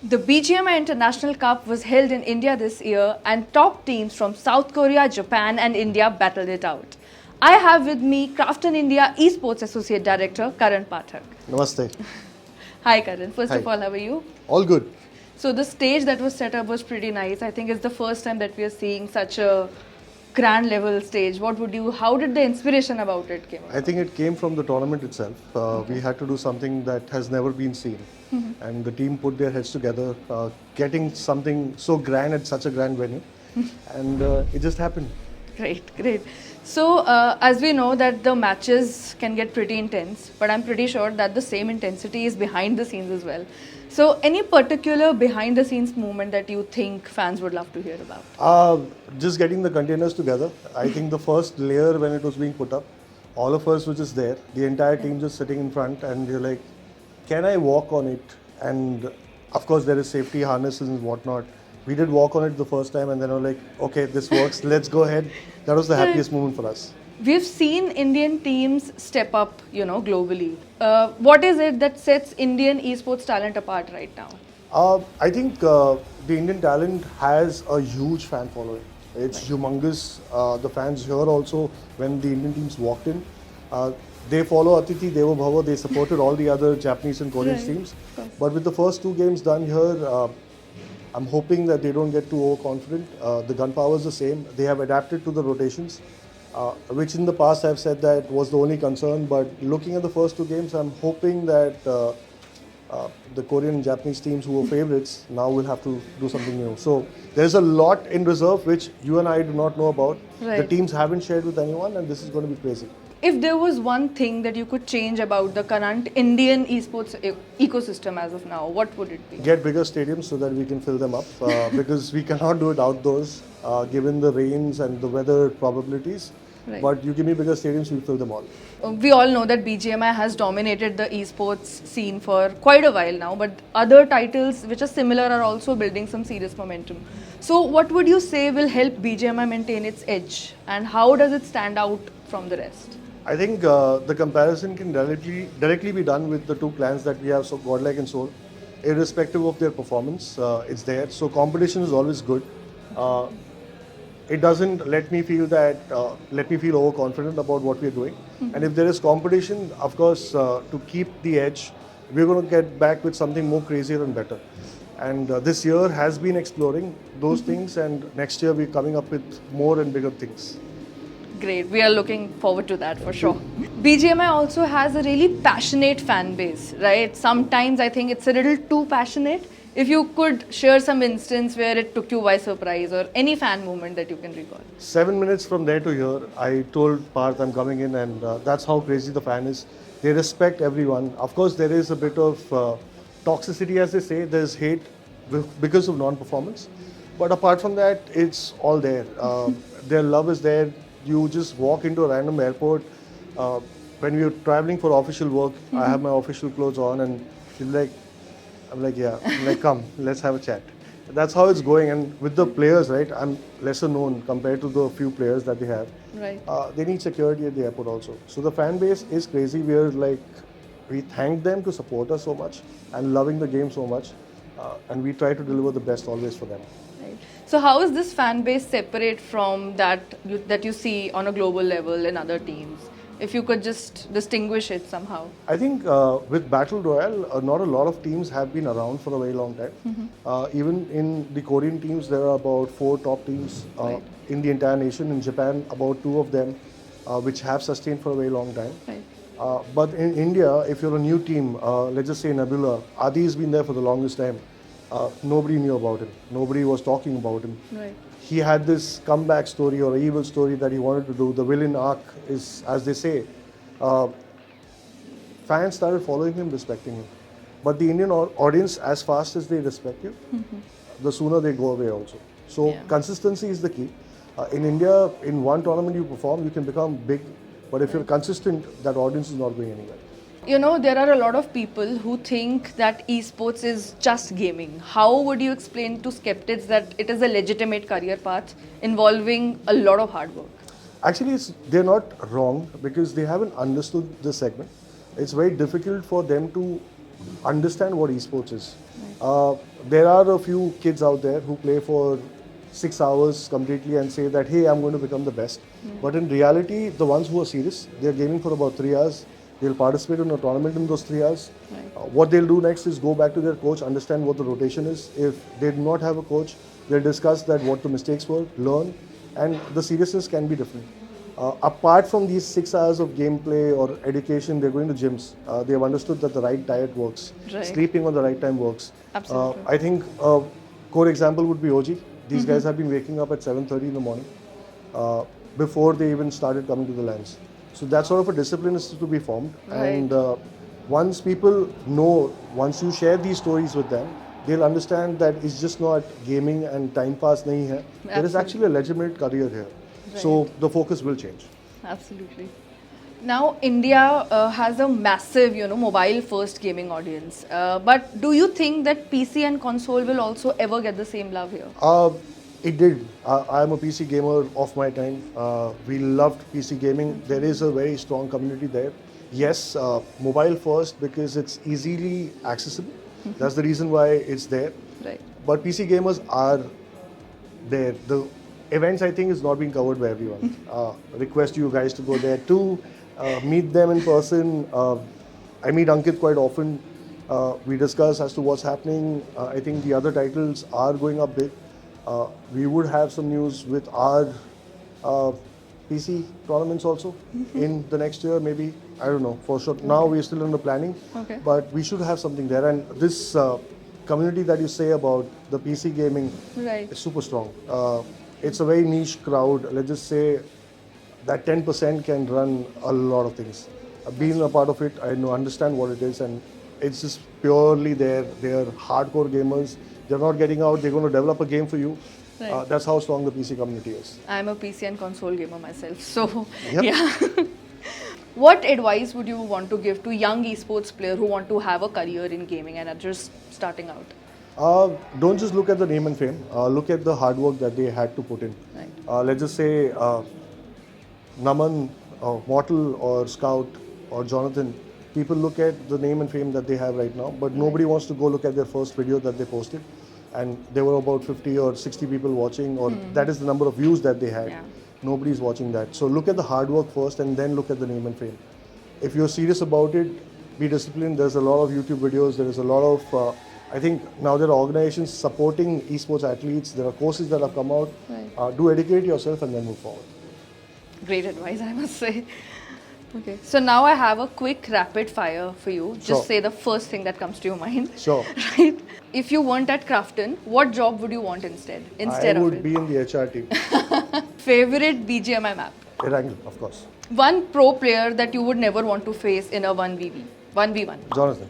The BGMI International Cup was held in India this year, and top teams from South Korea, Japan, and India battled it out. I have with me Krafton India Esports Associate Director Karan Pathak. Namaste. Hi Karan, first Hi. of all, how are you? All good. So the stage that was set up was pretty nice. I think it's the first time that we are seeing such a grand level stage. How did the inspiration about it came I about? think it came from the tournament itself. We had to do something that has never been seen. And the team put their heads together, getting something so grand at such a grand venue. And it just happened. Great, great. So, as we know that the matches can get pretty intense, but I'm pretty sure that the same intensity is behind the scenes as well. So, any particular behind the scenes moment that you think fans would love to hear about? Just getting the containers together. I think the first layer when it was being put up, all of us were just there. The entire team just sitting in front and you're like, can I walk on it? And of course there is safety harnesses and whatnot. We did walk on it the first time and then we're like, okay, this works, let's go ahead. That was the happiest moment for us. We've seen Indian teams step up, globally. What is it that sets Indian esports talent apart right now? I think the Indian talent has a huge fan following. It's humongous. The fans here also, when the Indian teams walked in, they follow Atithi Devo Bhava. They supported all the other Japanese and Korean teams. But with the first two games done here, I'm hoping that they don't get too overconfident. The gunpower is the same. They have adapted to the rotations, which in the past I've said that was the only concern. But looking at the first two games, I'm hoping that the Korean and Japanese teams who were favorites now will have to do something new. So there's a lot in reserve which you and I do not know about. Right. The teams haven't shared with anyone, and this is going to be crazy. If there was one thing that you could change about the current Indian esports ecosystem as of now, what would it be? Get bigger stadiums so that we can fill them up because we cannot do it outdoors given the rains and the weather probabilities. Right. But you give me bigger stadiums, we'll fill them all. We all know that BGMI has dominated the esports scene for quite a while now, but other titles which are similar are also building some serious momentum. So what would you say will help BGMI maintain its edge, and how does it stand out from the rest? I think the comparison can directly be done with the two clans that we have, so Godlike and Soul. Irrespective of their performance, it's there. So competition is always good. It doesn't let me feel overconfident about what we're doing. And if there is competition, of course, to keep the edge, we're going to get back with something more crazier and better. And this year has been exploring those things, and next year we're coming up with more and bigger things. Great, we are looking forward to that for sure. BGMI also has a really passionate fan base, right? Sometimes I think it's a little too passionate. If you could share some instance where it took you by surprise or any fan moment that you can recall. 7 minutes from there to here, I told Parth I'm coming in, and that's how crazy the fan is. They respect everyone. Of course, there is a bit of toxicity, as they say. There's hate because of non-performance. But apart from that, it's all there. Their love is there. You just walk into a random airport. When we're traveling for official work, I have my official clothes on, and she's like, I'm like, yeah. I'm like, come, let's have a chat. That's how it's going. And with the players, right, I'm lesser known compared to the few players that they have. Right. They need security at the airport also. So the fan base is crazy. We thank them to support us so much and loving the game so much. And we try to deliver the best always for them. Right. So how is this fan base separate from that you see on a global level in other teams? If you could just distinguish it somehow. I think with Battle Royale, not a lot of teams have been around for a very long time. Even in the Korean teams, there are about 4 top teams in the entire nation. In Japan, about 2 of them, which have sustained for a very long time. Right. But in India, if you're a new team, let's just say Nebula, Adi has been there for the longest time. Nobody knew about him. Nobody was talking about him. Right. He had this comeback story or evil story that he wanted to do. The villain arc is, as they say, fans started following him, respecting him. But the Indian audience, as fast as they respect you, the sooner they go away also. So consistency is the key. In India, in one tournament you perform, you can become big. But if you're consistent, that audience is not going anywhere. You know, there are a lot of people who think that esports is just gaming. How would you explain to skeptics that it is a legitimate career path involving a lot of hard work? Actually, they're not wrong because they haven't understood this segment. It's very difficult for them to understand what esports is. There are a few kids out there who play for 6 hours completely and say that, hey, I'm going to become the best. But in reality, the ones who are serious, they're gaming for about 3 hours. They'll participate in a tournament in those 3 hours. What they'll do next is go back to their coach, understand what the rotation is. If they do not have a coach, they'll discuss that what the mistakes were, learn, and the seriousness can be different. Apart from these 6 hours of gameplay or education, they're going to gyms. They have understood that the right diet works, sleeping on the right time works. Absolutely. I think a core example would be OG. These guys have been waking up at 7:30 in the morning before they even started coming to the lands. So that sort of a discipline is to be formed. And once people know, once you share these stories with them, they'll understand that it's just not gaming and time pass nahi hai. There is actually a legitimate career here. So the focus will change. Absolutely. Now, India has a massive, mobile-first gaming audience. But do you think that PC and console will also ever get the same love here? It did. I'm a PC gamer of my time. We loved PC gaming. There is a very strong community there. Yes, mobile first because it's easily accessible. That's the reason why it's there. Right. But PC gamers are there. The events, I think, is not being covered by everyone. Request you guys to go there too. Meet them in person. I meet Ankit quite often. We discuss as to what's happening. I think the other titles are going up big. We would have some news with our PC tournaments also in the next year, maybe. I don't know for sure. Now we're still in the planning, but we should have something there. And this community that you say about the PC gaming is super strong. It's a very niche crowd. Let's just say that 10% can run a lot of things. Being a part of it, I understand what it is, and it's just purely there. They're hardcore gamers. They're not getting out. They're going to develop a game for you. That's how strong the PC community is. I'm a PC and console gamer myself, so yeah. What advice would you want to give to young esports players who want to have a career in gaming and are just starting out? Don't just look at the name and fame. Look at the hard work that they had to put in. Let's just say Naman, Mortal, or Scout, or Jonathan. People look at the name and fame that they have right now, but nobody wants to go look at their first video that they posted. And there were about 50 or 60 people watching, or that is the number of views that they had. Nobody's watching that. So look at the hard work first and then look at the name and fame. If you're serious about it, be disciplined. There's a lot of YouTube videos. There is a lot of, I think now there are organizations supporting esports athletes. There are courses that have come out. Do educate yourself and then move forward. Great advice, I must say. Okay, so now I have a quick rapid fire for you. Just say the first thing that comes to your mind. Sure. Right? If you weren't at Krafton, what job would you want instead I would be in the HR team. Favorite BGMI map? Erangel, of course. One pro player that you would never want to face in a 1v1? Jonathan.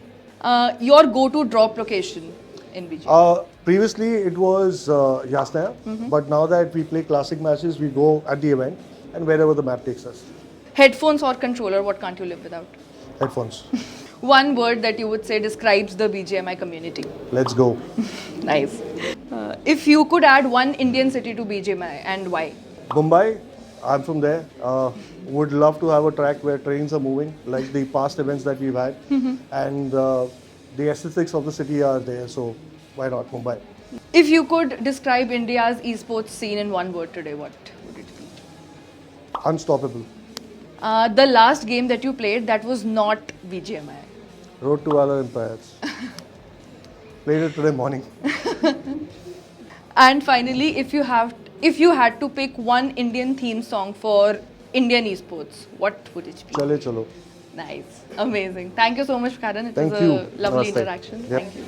Your go-to drop location in BGMI? Previously it was Yasnaya, but now that we play classic matches, we go at the event and wherever the map takes us. Headphones or controller, what can't you live without? Headphones. One word that you would say describes the BGMI community. Let's go. Nice. If you could add one Indian city to BGMI and why? Mumbai, I'm from there. Would love to have a track where trains are moving, like the past events that we've had. And the aesthetics of the city are there, so why not Mumbai? If you could describe India's esports scene in one word today, what would it be? Unstoppable. The last game that you played that was not BGMI. Road to Valor Empires. Played it today morning. And finally, if you had to pick one Indian theme song for Indian esports, what would it be? Chale chalo. Nice. Amazing. Thank you so much, Karan. It was a lovely interaction. Thank you.